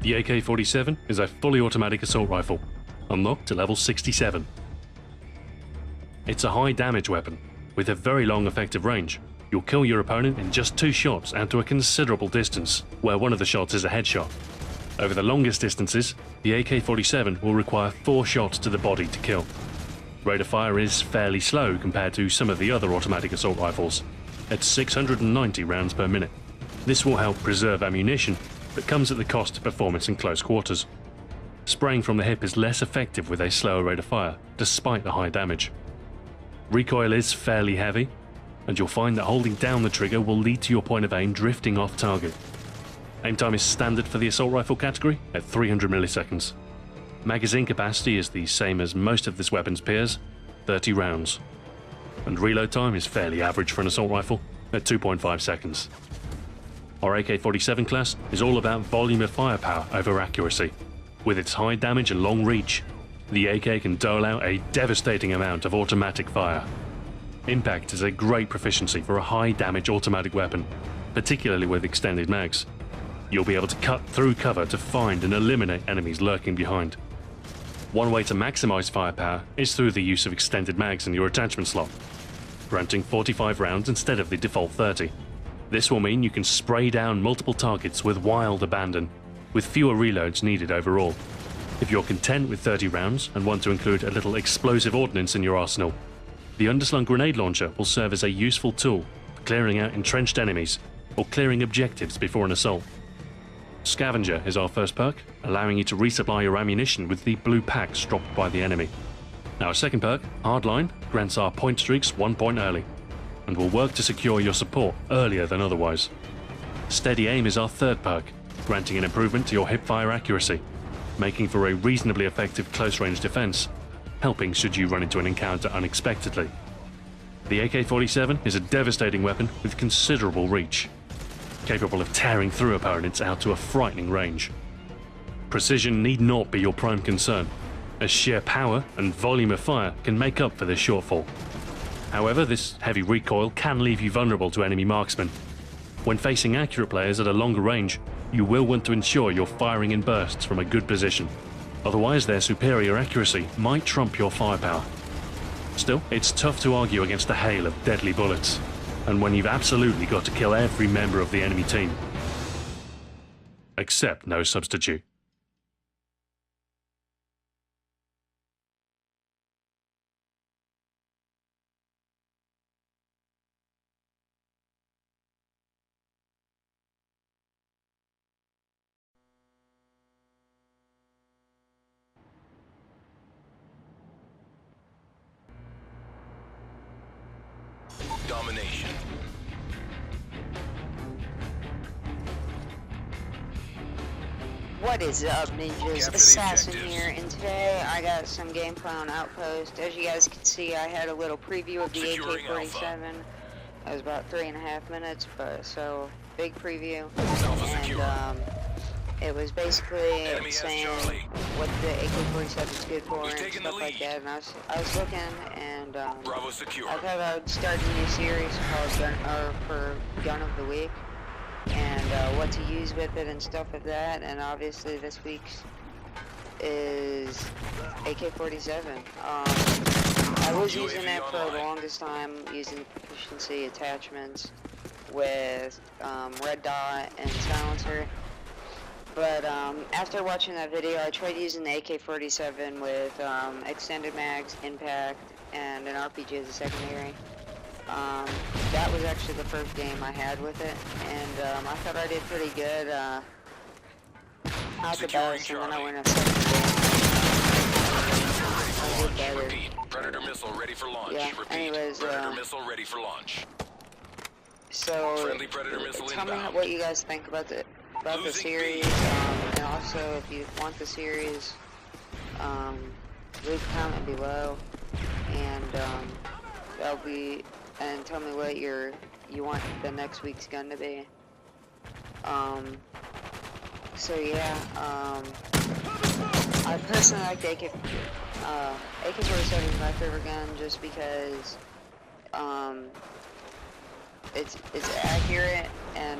The AK-47 is a fully automatic assault rifle, unlocked to level 67. It's a high damage weapon, with a very long effective range. You'll kill your opponent in just 2 shots and to a considerable distance, where one of the shots is a headshot. Over the longest distances, the AK-47 will require 4 shots to the body to kill. Rate of fire is fairly slow compared to some of the other automatic assault rifles, at 690 rounds per minute. This will help preserve ammunition, but comes at the cost of performance in close quarters. Spraying from the hip is less effective with a slower rate of fire, despite the high damage. Recoil is fairly heavy, and you'll find that holding down the trigger will lead to your point of aim drifting off target. Aim time is standard for the assault rifle category at 300 milliseconds. Magazine capacity is the same as most of this weapon's peers, 30 rounds. And reload time is fairly average for an assault rifle at 2.5 seconds. Our AK-47 class is all about volume of firepower over accuracy. With its high damage and long reach, the AK can dole out a devastating amount of automatic fire. Impact is a great proficiency for a high damage automatic weapon, particularly with extended mags. You'll be able to cut through cover to find and eliminate enemies lurking behind. One way to maximize firepower is through the use of extended mags in your attachment slot, granting 45 rounds instead of the default 30. This will mean you can spray down multiple targets with wild abandon, with fewer reloads needed overall. If you're content with 30 rounds and want to include a little explosive ordnance in your arsenal, the underslung grenade launcher will serve as a useful tool for clearing out entrenched enemies or clearing objectives before an assault. Scavenger is our first perk, allowing you to resupply your ammunition with the blue packs dropped by the enemy. Our second perk, Hardline, grants our point streaks 1 point early, and will work to secure your support earlier than otherwise. Steady Aim is our third perk, granting an improvement to your hipfire accuracy, making for a reasonably effective close-range defense, helping should you run into an encounter unexpectedly. The AK-47 is a devastating weapon with considerable reach, capable of tearing through opponents out to a frightening range. Precision need not be your prime concern, as sheer power and volume of fire can make up for this shortfall. However, this heavy recoil can leave you vulnerable to enemy marksmen. When facing accurate players at a longer range, you will want to ensure you're firing in bursts from a good position. Otherwise, their superior accuracy might trump your firepower. Still, it's tough to argue against a hail of deadly bullets, and when you've absolutely got to kill every member of the enemy team. Except no substitute. Domination. What is up, ninjas? Assassin here, and today I got some gameplay on Outpost. As you guys can see, I had a little preview of the AK-47. It was about 3.5 minutes, but so big preview. And it was basically saying what the AK-47 is good for and stuff like that. And I was looking, and I thought I would start a new series called Gun of the Week, and what to use with it and stuff like that. And obviously this week's is AK-47. I was using it for the longest time, using proficiency attachments with red dot and silencer. But after watching that video, I tried using the AK-47 with extended mags, impact, and an RPG as a secondary. That was actually the first game I had with it, and I thought I did pretty good. Not the best, and then I went a second game. I did better. Predator missile ready for launch. Yeah. Anyways, Predator missile ready for launch. So Friendly Predator missile tell me inbound. what you guys think about the series, and also if you want the series, leave a comment below, and tell me what you want the next week's gun to be. So yeah, I personally like the AK-47 is my favorite gun just because it's accurate and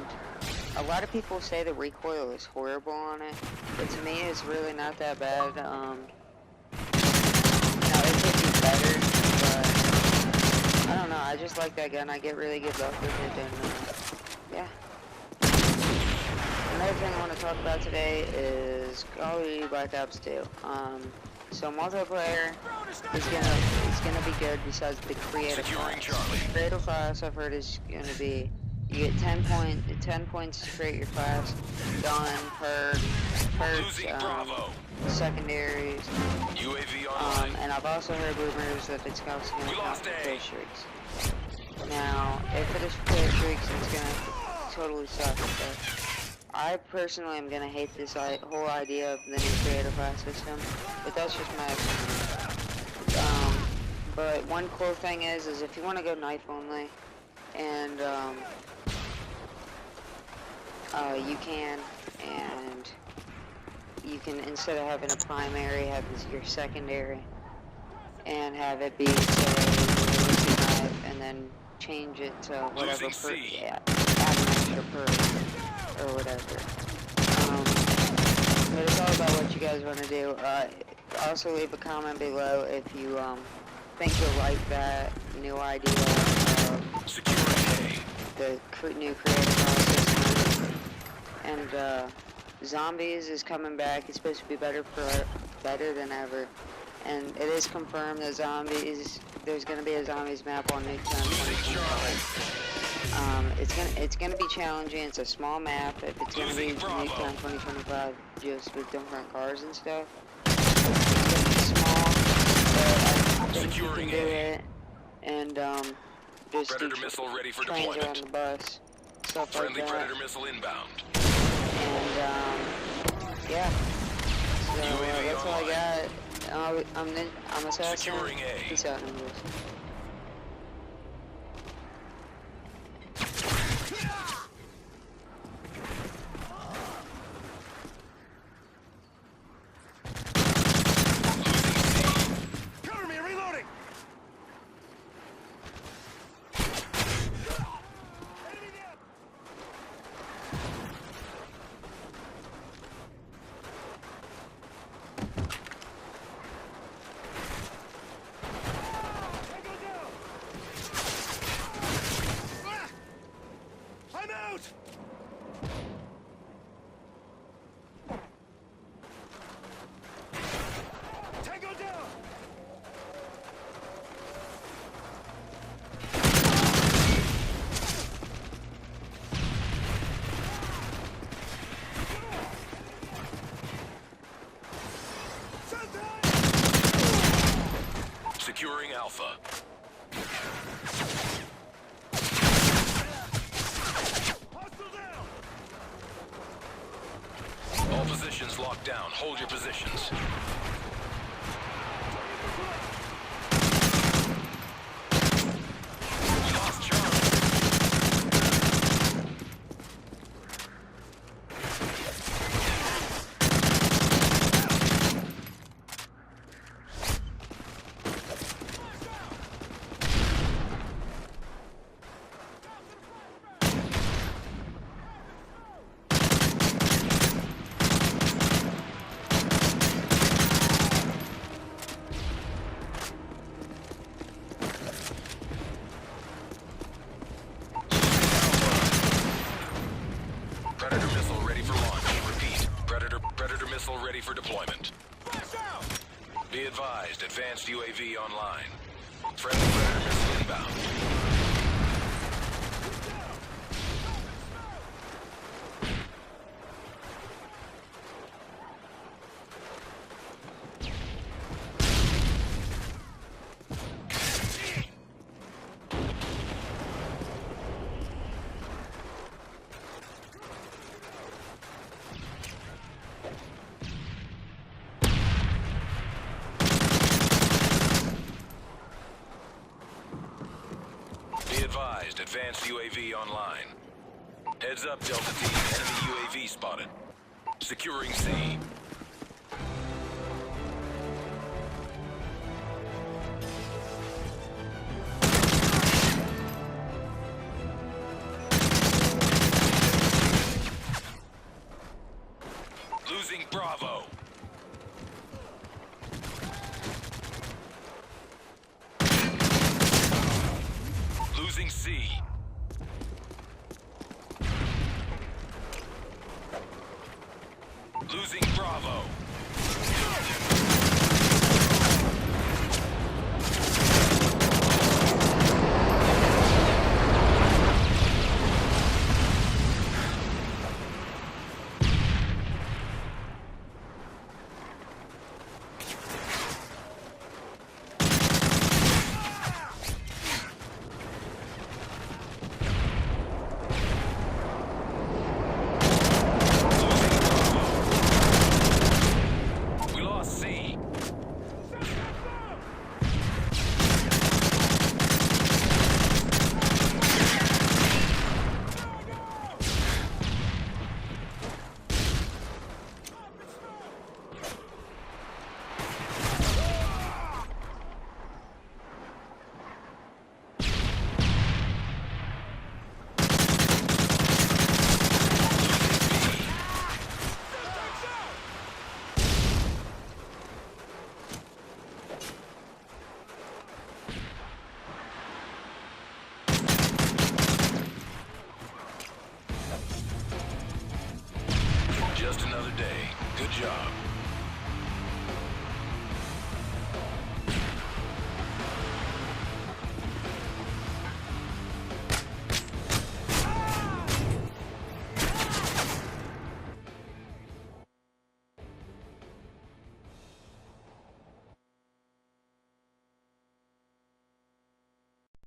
a lot of people say the recoil is horrible on it, but to me it's really not that bad. Now it could be better, but I don't know, I just like that gun. I get really good luck with it, and yeah. Another thing I want to talk about today is Call of Duty Black Ops 2. So multiplayer is gonna be good besides the creative class. Creative class I've heard is gonna be, you get 10 points to create your class, gun, perks, secondaries. UAV online. And I've also heard rumors that it's also gonna count for kill streaks. Now, if it is for kill streaks, it's gonna totally suck. But I personally am gonna hate this whole idea of the new creative class system, but that's just my opinion. But one cool thing is if you want to go knife only, and you can, instead of having a primary, have your secondary, and have it be say a knife, and then change it to whatever add an extra perk or whatever. But it's all about what you guys want to do. Also leave a comment below if you think you'll like that new idea of the new creative process. And zombies is coming back. It's supposed to be better than ever. And it is confirmed that there's gonna be a zombies map on Nuketown 2025. It's gonna be challenging. It's a small map. If it's gonna be Nuketown 2025, just with different cars and stuff, it's gonna be small. But I think you can do it. And just Predator missile ready for trains deployment. around the bus, stuff Friendly like that. Predator missile inbound. And yeah. So that's all I got. I'm Assassin. Securing A. Peace out, English. Cover me, reloading! I'm out! Tango down! Securing Alpha. Hostile down! All positions locked down. Hold your positions. We lost Charlie. Predator missile ready for launch. Repeat. Predator missile ready for deployment. Flash out! Be advised, advanced UAV online. Friendly Predator missile inbound. Be advised, advanced UAV online. Heads up, Delta Team. Enemy UAV spotted. Securing C. Bravo. Losing C.